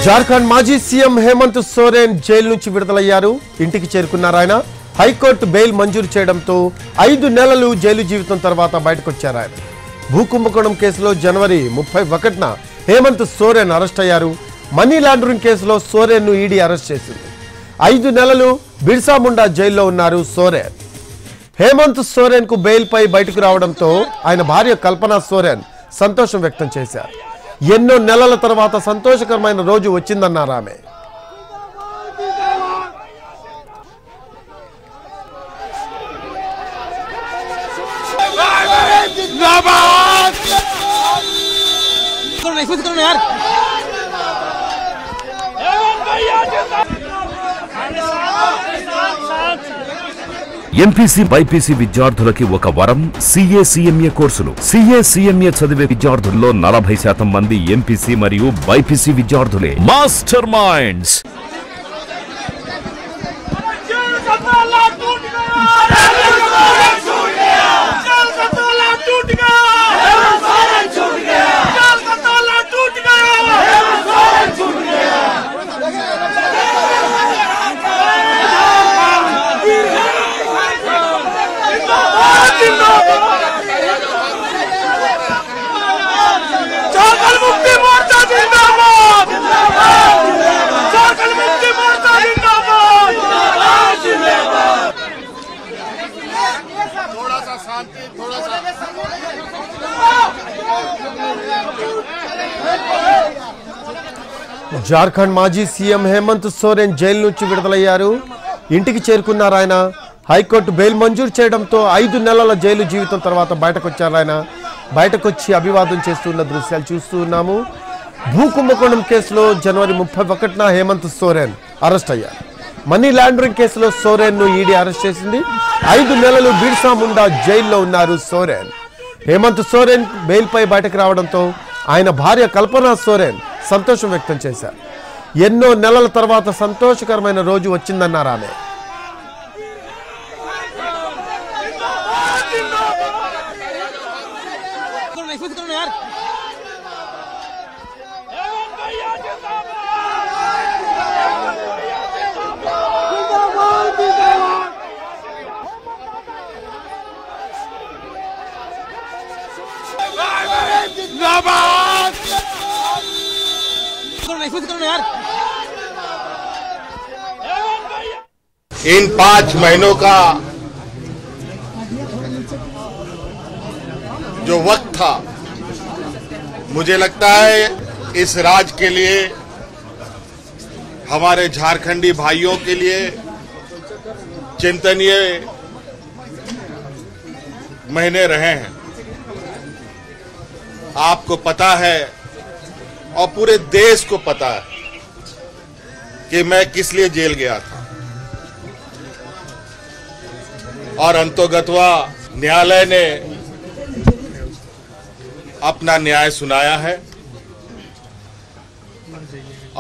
జార్ఖండ్ మాజీ CM Hemant Soren jail నుంచి విడుదలయ్యారు. ఇంటికి చేరుకున్నారు ఆయన. హైకోర్టు బెయిల్ మంజూరు చేయడంతో 5 నెలలు జైలు జీవితం తర్వాత బయటకొచ్చారు ఆయన. భూకుంభకోణం కేసులో జనవరి 31న హేమంత్ సోరెన్ అరెస్ట్ అయ్యారు. మనీ లాండరింగ్ కేసులో సోరెన్ ను ఈడీ అరెస్ట్ చేసింది. 5 నెలలు బిర్సా ముండా జైల్లో ఉన్నారు సోరెన్. హేమంత్ సోరెన్ కు బెయిల్ పై బయటకు రావడంతో ఆయన భార్య కల్పనా సోరెన్ సంతోషం వ్యక్తం చేశారు. ఎన్నో నెలల తర్వాత సంతోషకరమైన రోజు వచ్చిందన్నారు ఆమె. ఎంపీసీ బైపీసీ విద్యార్థులకి ఒక వరం సీఏ సీఎంఏ కోర్సులు. సీఏ సీఎంఏ చదివే విద్యార్థుల్లో 40% మంది ఎంపీసీ మరియు బైపీసీ విద్యార్థులే. మాస్టర్ మైండ్స్ జార్ఖండ్ మాజీ సీఎం హేమంత్ సోరెన్ జైలు నుంచి విడుదలయ్యారు. ఇంటికి చేరుకున్నారు ఆయన. హైకోర్టు బెయిల్ మంజూరు చేయడంతో 5 నెలల జైలు జీవితం తర్వాత బయటకొచ్చారు ఆయన. బయటకొచ్చి అభివాదం చేస్తున్న దృశ్యాలు చూస్తూ ఉన్నాము. భూకుంభకోణం కేసులో జనవరి 31న హేమంత్ సోరెన్ అరెస్ట్ అయ్యారు. మనీ లాండరింగ్ కేసులో సోరెన్ ను ఈడీ అరెస్ట్ చేసింది. 5 నెలలు బిర్సా ముండా జైల్లో ఉన్నారు సోరెన్. హేమంత్ సోరెన్ బెయిల్ పై బయటకు రావడంతో ఆయన భార్య కల్పనా సోరెన్ సంతోషం వ్యక్తం చేశారు. ఎన్నో నెలల తర్వాత సంతోషకరమైన రోజు వచ్చిందన్నారు ఆమె. इन 5 महीनों का जो वक्त था, मुझे लगता है इस राज्य के लिए, हमारे झारखंडी भाइयों के लिए चिंतनीय महीने रहे हैं। आपको पता है और पूरे देश को पता है कि मैं किस लिए जेल गया था, और अंतोगत्वा न्यायालय ने अपना न्याय सुनाया है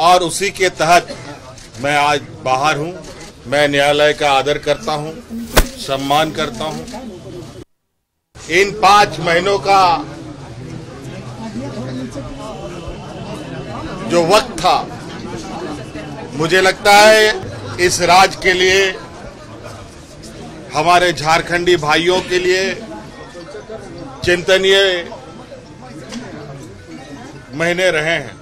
और उसी के तहत मैं आज बाहर हूं। मैं न्यायालय का आदर करता हूं, सम्मान करता हूं। इन 5 महीनों का जो वक्त था, मुझे लगता है इस राज्य के लिए, हमारे झारखंडी भाइयों के लिए चिंतनीय महीने रहे हैं।